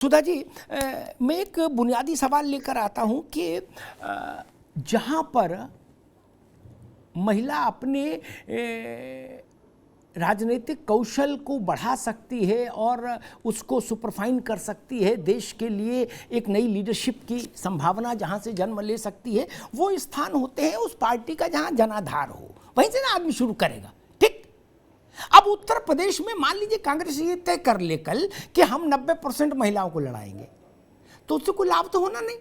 सुधा जी, मैं एक बुनियादी सवाल लेकर आता हूं कि जहां पर महिला अपने राजनीतिक कौशल को बढ़ा सकती है और उसको सुपरफाइन कर सकती है, देश के लिए एक नई लीडरशिप की संभावना जहां से जन्म ले सकती है, वो स्थान होते हैं उस पार्टी का जहां जनाधार हो, वहीं से ना आदमी शुरू करेगा। ठीक, अब उत्तर प्रदेश में मान लीजिए कांग्रेस ये तय कर ले कल कि हम 90% महिलाओं को लड़ाएंगे, तो उससे कोई लाभ तो होना नहीं।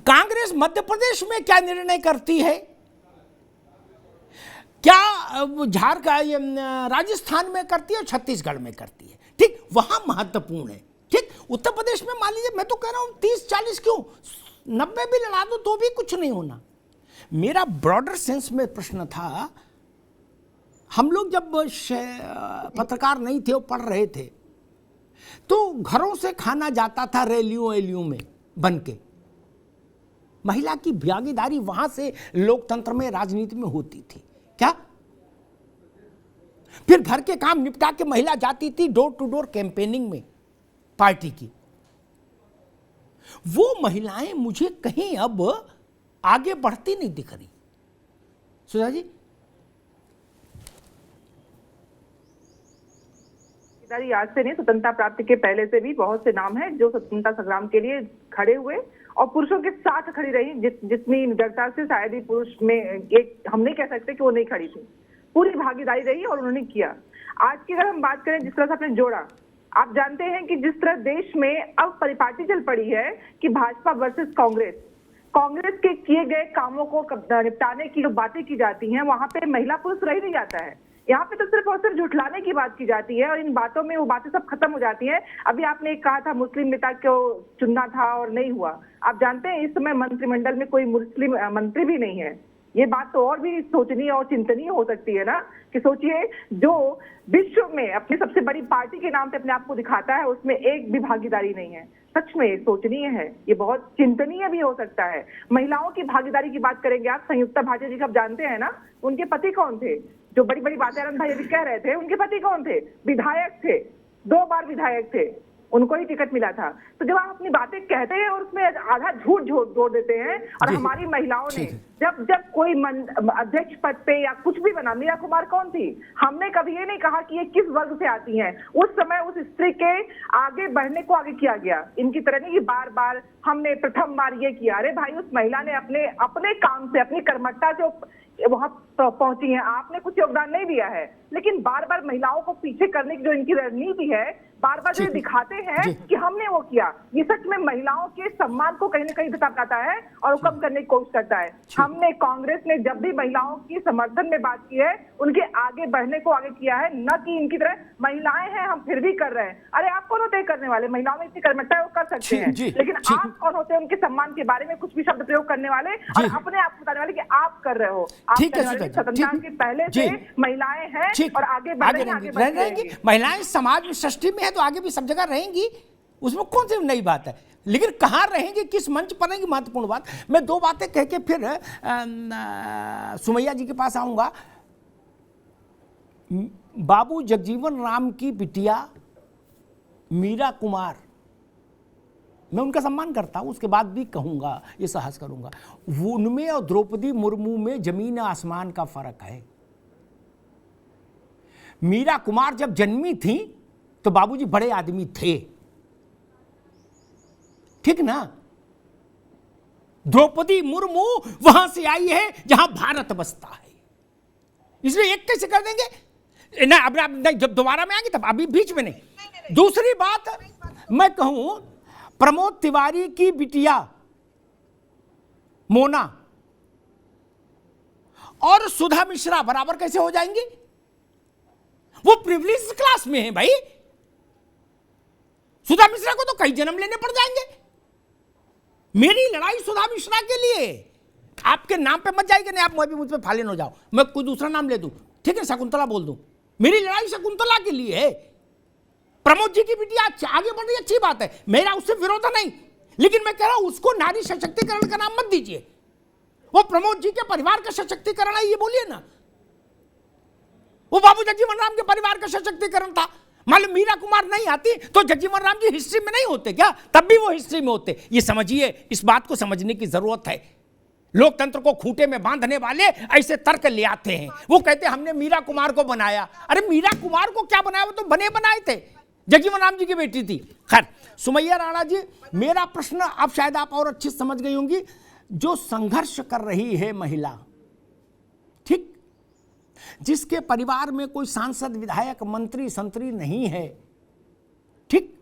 कांग्रेस मध्य प्रदेश में क्या निर्णय करती है, क्या झारखंड राजस्थान में करती है और छत्तीसगढ़ में करती है, ठीक, वहां महत्वपूर्ण है। ठीक, उत्तर प्रदेश में मान लीजिए, मैं तो कह रहा हूं 30-40 क्यों, 90 भी लड़ा दो तो भी कुछ नहीं होना। मेरा ब्रॉडर सेंस में प्रश्न था, हम लोग जब पत्रकार नहीं थे, वो पढ़ रहे थे, तो घरों से खाना जाता था रैलियों में बन के, महिला की भागीदारी वहां से लोकतंत्र में, राजनीति में होती थी क्या? फिर घर के काम निपटा के महिला जाती थी डोर टू डोर कैंपेनिंग में पार्टी की। वो महिलाएं मुझे कहीं अब आगे बढ़ती नहीं दिख रही। सुधा जी, आज से नहीं, स्वतंत्रता प्राप्ति के पहले से भी बहुत से नाम हैं जो स्वतंत्रता संग्राम के लिए खड़े हुए और पुरुषों के साथ खड़ी रही। जितनी निडरता से शायद ही पुरुष में एक, हम नहीं कह सकते कि वो नहीं खड़ी थी, पूरी भागीदारी रही और उन्होंने किया। आज की अगर हम बात करें, जिस तरह से आपने जोड़ा, आप जानते हैं कि जिस तरह देश में अब परिपाटी चल पड़ी है कि भाजपा वर्सेस कांग्रेस के किए गए कामों को निपटाने की जो बातें की जाती हैं, वहां पे महिला पुरुष रह नहीं जाता है। यहाँ पे तो सिर्फ और सिर्फ झुठलाने की बात की जाती है और इन बातों में वो बातें सब खत्म हो जाती हैं। अभी आपने कहा था मुस्लिम नेता को चुनना था और नहीं हुआ। आप जानते हैं इस समय मंत्रिमंडल में कोई मुस्लिम मंत्री भी नहीं है। ये बात तो और भी सोचनीय और चिंतनीय हो सकती है ना, कि सोचिए जो विश्व में अपनी सबसे बड़ी पार्टी के नाम पे अपने आप को दिखाता है, उसमें एक भी भागीदारी नहीं है। सच में सोचनीय है, ये बहुत चिंतनीय भी हो सकता है। महिलाओं की भागीदारी की बात करेंगे आप, संयुक्ता भाटिया जी को आप जानते हैं ना, उनके पति कौन थे? जो बड़ी बड़ी बातें आनंद भाई अभी कह रहे थे, उनके पति कौन थे? विधायक थे, 2 बार विधायक थे, उनको ही टिकट मिला था। तो जब आप अपनी बातें कहते हैं और उसमें आधा झूठ जोड़ देते हैं, और हमारी महिलाओं ने जब कोई अध्यक्ष पद पे या कुछ भी बना, मीरा कुमार कौन थी? हमने कभी ये नहीं कहा कि ये किस वर्ग से आती हैं। उस समय उस स्त्री के आगे बढ़ने को आगे किया गया। इनकी तरह नहीं कि बार बार हमने प्रथम बार ये किया। अरे भाई, उस महिला ने अपने काम से, अपनी कर्मठता से वहां पहुंची है, आपने कुछ योगदान नहीं दिया है। लेकिन बार बार महिलाओं को पीछे करने की जो इनकी रणनीति है, बार बार जो दिखाते हैं कि हमने वो किया, ये सच में महिलाओं के सम्मान को कहीं ना कहीं बताता है और वो कम करने की कोशिश करता है। हमने, कांग्रेस ने जब भी महिलाओं की समर्थन में बात की है, उनके आगे बढ़ने को आगे किया है, न कि इनकी तरह महिलाएं हैं हम फिर भी कर रहे हैं। अरे आप कौन होते हैं करने वाले? महिलाओं में इतनी कर्मठता है, वो कर सकते हैं, लेकिन आप कौन होते हैं उनके सम्मान के बारे में कुछ भी शब्द प्रयोग करने वाले और अपने आप बताने वाले कि आप कर रहे हो? स्वतंत्रता के पहले से महिलाएं हैं और आगे रहेंगी। महिलाएं समाज में सृष्टि में है तो आगे भी सब जगह रहेंगी, उसमें कौन सी नई बात है। लेकिन कहां रहेंगी, किस मंच पर रहेंगी, महत्वपूर्ण बात। मैं 2 बातें कह के फिर सुमैया जी के पास आऊंगा। बाबू जगजीवन राम की बिटिया मीरा कुमार, मैं उनका सम्मान करता हूं, उसके बाद भी कहूंगा, ये साहस करूंगा, उनमें और द्रौपदी मुर्मू में जमीन आसमान का फर्क है। मीरा कुमार जब जन्मी थी तो बाबूजी बड़े आदमी थे, ठीक ना? द्रौपदी मुर्मू वहां से आई है जहां भारत बसता है, इसलिए एक कैसे कर देंगे ना? अब नहीं, जब दोबारा में आएंगे तब, अभी बीच में नहीं। दूसरी बात मैं कहूं, प्रमोद तिवारी की बिटिया मोना और सुधा मिश्रा बराबर कैसे हो जाएंगी? वो प्रिविलेज क्लास में है भाई। सुधा मिश्रा को तो कई जन्म लेने पड़ जाएंगे। मेरी लड़ाई सुधा मिश्रा के लिए, आपके नाम पे मत जाएगी, नहीं आप मुझ पे फालिन हो जाओ, मैं कोई दूसरा नाम ले दूं, ठीक है, शकुंतला बोल दूं। मेरी लड़ाई शकुंतला के लिए है। प्रमोद जी की बिटिया आगे बढ़ रही, अच्छी बात है, मेरा उससे विरोध नहीं, लेकिन मैं कह रहा हूं उसको नारी सशक्तिकरण का नाम मत दीजिए। वो प्रमोद जी के परिवार का सशक्तिकरण है, ये बोलिए ना। वो बाबू जगजीवन राम के परिवार का सशक्तिकरण था। मान लो मीरा कुमार नहीं आती तो जगजीवन राम जी हिस्ट्री में नहीं होते क्या? तब भी वो हिस्ट्री में होते। ये समझिए, इस बात को समझने की जरूरत है। लोकतंत्र को खूंटे में बांधने वाले ऐसे तर्क ले आते हैं। वो कहते हैं हमने मीरा कुमार को बनाया। अरे मीरा कुमार को क्या बनाया? वो तो बने बनाए थे, जगजीवन राम जी की बेटी थी। खैर, सुमैया राणा जी, मेरा प्रश्न अब शायद आप और अच्छी समझ गई होंगी। जो संघर्ष कर रही है महिला, ठीक, जिसके परिवार में कोई सांसद, विधायक, मंत्री, संतरी नहीं है, ठीक,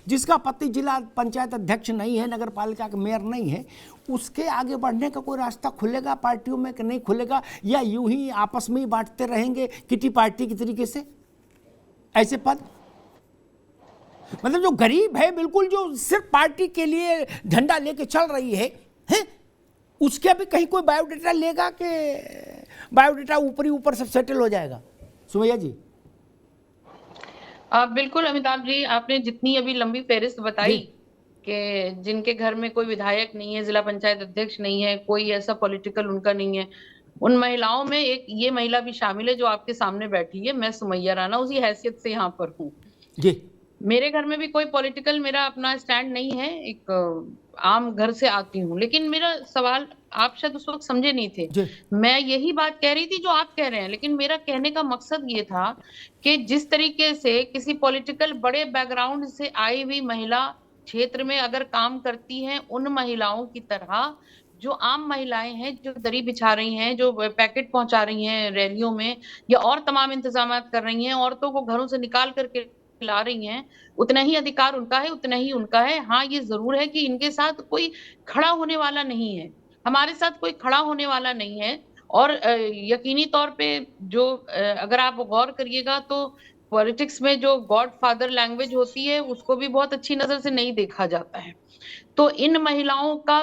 जिसका पति जिला पंचायत अध्यक्ष नहीं है, नगर पालिका का मेयर नहीं है, उसके आगे बढ़ने का कोई रास्ता खुलेगा पार्टियों में कि नहीं खुलेगा? या यूं ही आपस में ही बांटते रहेंगे किटी पार्टी की तरीके से ऐसे पद? मतलब जो गरीब है, बिल्कुल जो सिर्फ पार्टी के लिए झंडा लेके चल रही है, उसके अभी कहीं कोई बायोडेटा लेगा कि बायोडेटा ऊपर ही ऊपर सब सेटल हो जाएगा? सुमैया जी। बिल्कुल अमिताभ जी, आपने जितनी अभी लंबी फहरिस्त बताई कि जिनके घर में कोई विधायक नहीं है, जिला पंचायत अध्यक्ष नहीं है, कोई ऐसा पॉलिटिकल उनका नहीं है, उन महिलाओं में एक ये महिला भी शामिल है जो आपके सामने बैठी है। मैं सुमैया राणा उसी हैसियत से यहाँ पर हूँ जी। मेरे घर में भी कोई पॉलिटिकल मेरा अपना स्टैंड नहीं है, एक आम घर से आती हूँ। लेकिन मेरा सवाल आप शायद उस वक्त समझे नहीं थे। मैं यही बात कह रही थी जो आप कह रहे हैं, लेकिन मेरा कहने का मकसद ये था कि जिस तरीके से किसी पॉलिटिकल बड़े बैकग्राउंड से आई हुई महिला क्षेत्र में अगर काम करती हैं, उन महिलाओं की तरह जो आम महिलाएं हैं, जो दरी बिछा रही हैं, जो पैकेट पहुंचा रही हैं रैलियों में, या और तमाम इंतजाम कर रही हैं, औरतों को घरों से निकाल करके ला रही हैं, उतना ही अधिकार उनका है, उतना ही उनका है। हाँ, ये जरूर है कि इनके साथ कोई खड़ा होने वाला नहीं है, हमारे साथ कोई खड़ा होने वाला नहीं है। और यकीनी तौर पे जो अगर आप गौर करिएगा तो पॉलिटिक्स में जो गॉड फादर लैंग्वेज होती है उसको भी बहुत अच्छी नजर से नहीं देखा जाता है। तो इन महिलाओं का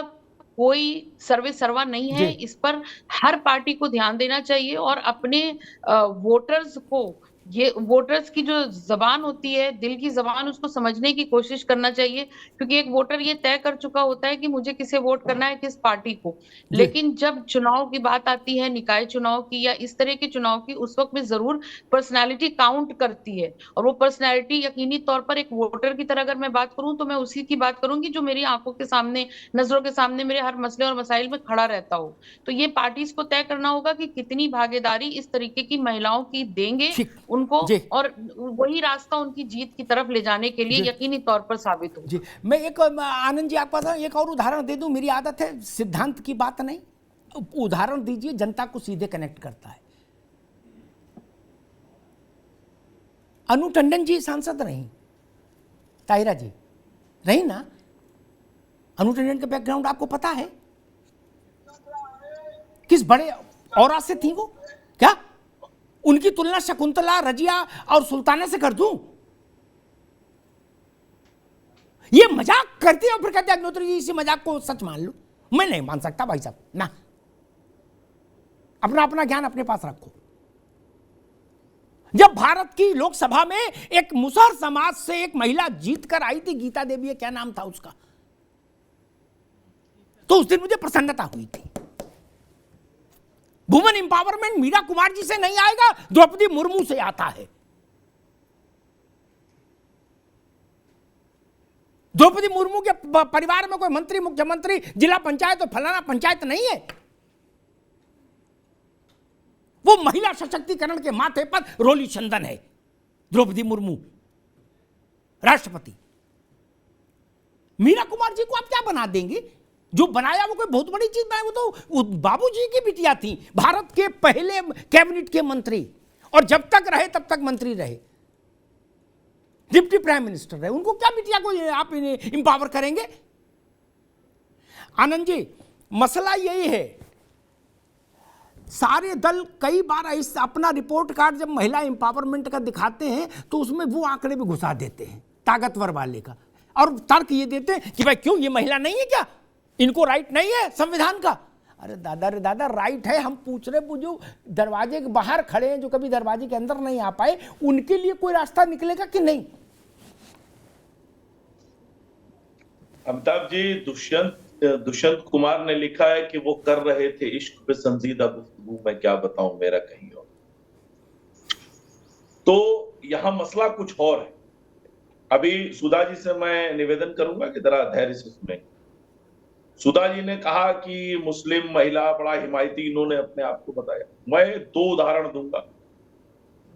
कोई सर्वे सर्वा नहीं है। इस पर हर पार्टी को ध्यान देना चाहिए और अपने वोटर्स को, ये वोटर्स की जो जबान होती है, दिल की जबान, उसको समझने की कोशिश करना चाहिए। क्योंकि एक वोटर ये तय कर चुका होता है कि मुझे किसे वोट करना है, किस पार्टी को। लेकिन जब चुनाव की बात आती है, निकाय चुनाव की या इस तरह के चुनाव की, उस वक्त में जरूर पर्सनैलिटी काउंट करती है। और वो पर्सनैलिटी यकीनी तौर पर एक वोटर की तरह अगर मैं बात करूं तो मैं उसी की बात करूंगी जो मेरी आंखों के सामने, नजरों के सामने मेरे हर मसले और मसाइल में खड़ा रहता हो। तो ये पार्टीज को तय करना होगा कि कितनी भागीदारी इस तरीके की महिलाओं की देंगे उनको, और वही रास्ता उनकी जीत की तरफ ले जाने के लिए यकीनी तौर पर साबित हो। जी, मैं एक, आनंद जी आपके पास एक और उदाहरण दे दूं। मेरी आदत है, सिद्धांत की बात नहीं, उदाहरण दीजिए, जनता को सीधे कनेक्ट करता है। अनु टंडन जी सांसद रही, ताहिरा जी रही ना? अनु टंडन का बैकग्राउंड आपको पता है? किस बड़े औरा से थी वो? क्या उनकी तुलना शकुंतला, रजिया और सुल्ताना से कर दूं? ये मजाक करते हैं और फिर कहते हैं अग्निहोत्री जी इसी मजाक को सच मान लो। मैं नहीं मान सकता भाई साहब ना, अपना अपना ज्ञान अपने पास रखो। जब भारत की लोकसभा में एक मुसहर समाज से एक महिला जीत कर आई थी, गीता देवी, क्या नाम था उसका, तो उस दिन मुझे प्रसन्नता हुई थी। वुमेन एम्पावरमेंट मीरा कुमार जी से नहीं आएगा, द्रौपदी मुर्मू से आता है। द्रौपदी मुर्मू के परिवार में कोई मंत्री, मुख्यमंत्री, जिला पंचायत और फलाना पंचायत नहीं है। वो महिला सशक्तिकरण के माथे पर रोली चंदन है द्रौपदी मुर्मू, राष्ट्रपति। मीरा कुमार जी को आप क्या बना देंगे? जो बनाया वो कोई बहुत बड़ी चीज बनाई? वो तो बाबूजी की बिटिया थी, भारत के पहले कैबिनेट के मंत्री, और जब तक रहे तब तक मंत्री रहे, डिप्टी प्राइम मिनिस्टर रहे। उनको क्या बिटिया को आप इंपावर करेंगे? आनंद जी, मसला यही है, सारे दल कई बार इस अपना रिपोर्ट कार्ड जब महिला एम्पावरमेंट का दिखाते हैं तो उसमें वो आंकड़े भी घुसा देते हैं ताकतवर वाले का, और तर्क ये देते हैं कि भाई क्यों, ये महिला नहीं है क्या, इनको राइट नहीं है संविधान का? अरे दादा रे दादा, राइट है। हम पूछ रहे, वो जो दरवाजे के बाहर खड़े हैं, जो कभी दरवाजे के अंदर नहीं आ पाए, उनके लिए कोई रास्ता निकलेगा कि नहीं? अमिताभ जी, दुष्यंत कुमार ने लिखा है कि वो कर रहे थे इश्क पे संजीदा गुफ्तगू, मैं क्या बताऊं, मेरा कहीं और। तो यहां मसला कुछ और है। अभी सुधा जी से मैं निवेदन करूंगा कि जरा धैर्य से सुने। सुधा जी ने कहा कि मुस्लिम महिला बड़ा हिमायती इन्होंने अपने आप को बताया। मैं 2 उदाहरण दूंगा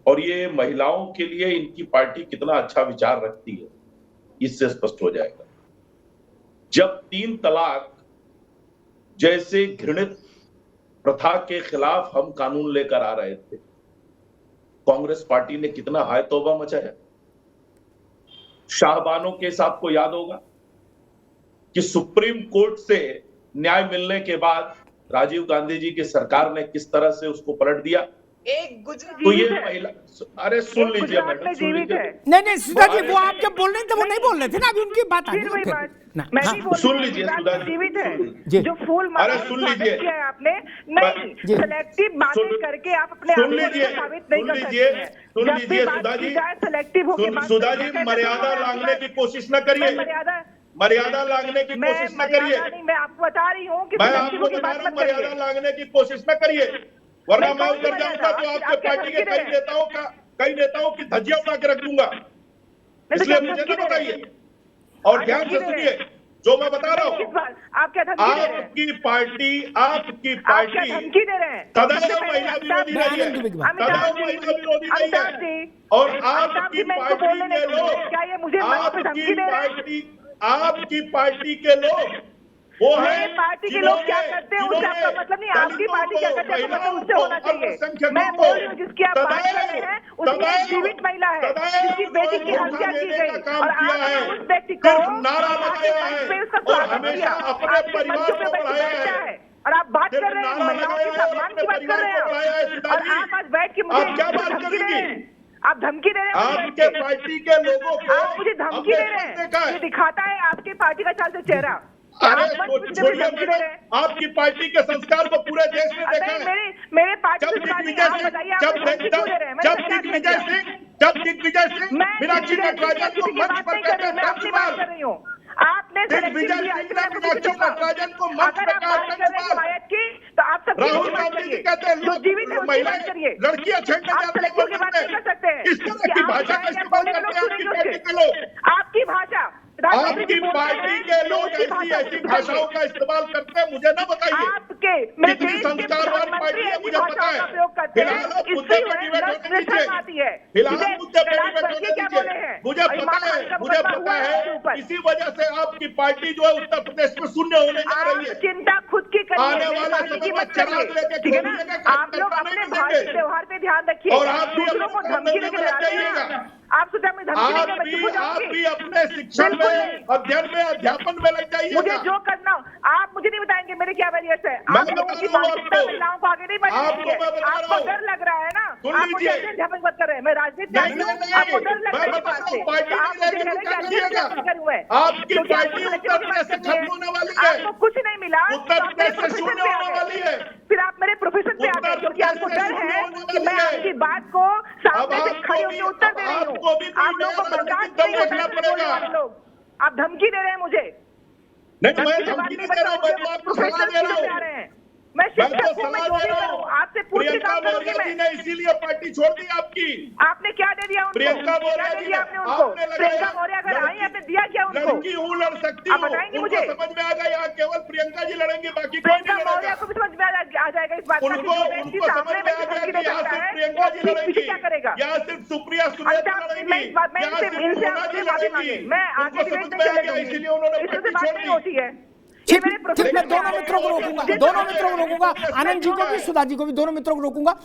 और ये महिलाओं के लिए इनकी पार्टी कितना अच्छा विचार रखती है इससे स्पष्ट हो जाएगा। जब 3 तलाक जैसे घृणित प्रथा के खिलाफ हम कानून लेकर आ रहे थे, कांग्रेस पार्टी ने कितना हाय तौबा मचाया। शाहबानो केस आपको याद होगा कि सुप्रीम कोर्ट से न्याय मिलने के बाद राजीव गांधी जी की सरकार ने किस तरह से उसको पलट दिया। एक तो ये महिला, अरे सुन लीजिए मैडम, सुन लीजिए। नहीं सुधा जी, वो आप जब बोल रहे थे वो नहीं बोल रहे थे ना, अभी उनकी बात आ गई। सुन लीजिए सुधा जीवित है जी। जो फूल अरे सुन लीजिए किया है आपने, नहीं सेलेक्टिव बातें करके आप अपने आप को साबित नहीं कर सकते हैं। सुन लीजिए सुधा जी, सेलेक्टिव होकर सुधा जी मर्यादा लांघने की कोशिश न करिए, मर्यादा लांघने की कोशिश न करिए। मैं आपको बता रही हूँ कि मैं आपको बता रहा हूँ मर्यादा लांघने की कोशिश न करिए, वरना मैं उधर जाऊंगा तो आपके पार्टी के कई नेताओं की धज्जियां उड़ा के रख दूंगा। इसलिए मुझे न बताइए और ध्यान से सुनिए जो मैं बता रहा हूँ। आपकी पार्टी धमकी दे रहे हैं, सदैव महिला विरोधी रही है, सदैव महिला विरोधी रही है। और आपकी पार्टी के लोग, आपकी पार्टी के लोग वो है पार्टी के लोग क्या करते हैं उससे आपका मतलब नहीं, आपकी पार्टी क्या करते हैं मतलब उससे होना चाहिए। मैं बोल रही हूँ जिसकी आप बात कर रहे हैं उसमें एक जीवित महिला है जिसकी बेटी की हत्या की गई और आपने उस व्यक्ति को नारा लगाया है और हमेशा अपने परिवार को बढ़ाया है। और आप बात कर रहे हैं महिलाओं के सम्मान की बात कर रहे हैं और आप आज बैठ के मुझे क्या बात करेंगी? आप धमकी दे रहे हैं आपके पार्टी के लोगों को, आप मुझे धमकी दे रहे हैं। ये दिखाता है आपके पार्टी का चाल से चेहरा। छोड़िए, आपकी पार्टी के संस्कार को पूरे देश में देखा है। मेरे पार्टी जब दिग्विजय सिंह मीनाक्षी नटराजन को मंच पर कहते हैं आपने नटराजन को मंच पर तो आप सब राहुल गांधी जी कहते हैं महिलाएं लड़कियां छेड़ने जाती हैं। इस तरह की भाषा का इस्तेमाल करते हैं आपकी पार्टी के लोग। आपकी भाषा आपकी पार्टी के लोग ऐसी भाषाओं का इस्तेमाल करते हैं, मुझे न बताइए। आपके कितनी संस्कारवान पार्टी है मुझे पता है। फिलहाल आप मुद्दे पर डिबेट होने दीजिए, फिलहाल मुद्दे पर डिबेट होने दीजिए। मुझे पता है इसी वजह से आपकी पार्टी जो है उत्तर प्रदेश में शून्य होने जा रही है। चिंता खुद की करिए, आने वाले समय में चिराग लेके आप लोग अपने भारतीय त्योहार पे ध्यान रखिए और आप भी दूसरों को धमकी देकर जाइएगा। आप सुधा में धमकी आप भी अपने शिक्षण में, अध्ययन में, अध्यापन में लग जाइए। मुझे जो करना आप मुझे नहीं बताएंगे मेरे क्या वैरियस है। आप लोगों की मानसिकता महिलाओं को आगे नहीं बढ़ाएंगे। आपको डर लग रहा है ना, आप मुझे ऐसे अध्यापन मत कर रहे हैं। मैं राजनीति आपको डर लग रहा है बात से, आप मुझे कह रहे हैं आपकी पार्टी उत्तर प्रदेश से खत्म होने वाली है। आपको कुछ नहीं मिला, उत्तर प्रदेश से शून्य होने वाली है। फिर आप मेरे प्रोफेशन पे आ गए क्योंकि आपको डर है कि मैं आपकी बात को सामने से खड़ी होकर उत्तर दे रही हूँ। आप लोगों को बर्दाश्त नहीं होता बोलने वाले लोग। आप धमकी दे रहे हैं मुझे। नहीं, मैं धमकी नहीं दे रहा हूँ, मैं तो आपको सलाह दे रहा हूँ। मैं शिक्षक हूँ, मैं जो भी करूँ आपसे पूछ के काम करूंगी मैं। ने इसीलिए पार्टी छोड़ दी आपकी। आपने क्या दे दिया उनको? प्रियंका मौर्य क्या दे दिया आपने उनको? प्रियंका मौर्य अगर आई आपने दिया क्या उनको? लड़की हूँ, लड़ सकती हूँ, बताएंगे मुझे। समझ में आ गया यहाँ केवल प्रियंका जी लड़ेंगे, बाकी प्रियंका मौर्य को भी समझ में आ जाएगा इस बात का। उनको समझ में आ गया कि यहाँ सिर्फ प्रियंका जी लड़ेंगी, क्या करेगा? यहाँ सिर्फ सुप्रिया सुले लड़ेंगी, यहाँ सिर्फ सोना जी लड़ेंगी। मैं आगे समझ में आ गया, इसीलिए उन्होंने पार्टी छोड़ दी। होती है। ठीक, मैं दोनों मित्रों को रोकूंगा, आनंद जी को भी, सुधा जी को भी, दोनों मित्रों को रोकूंगा।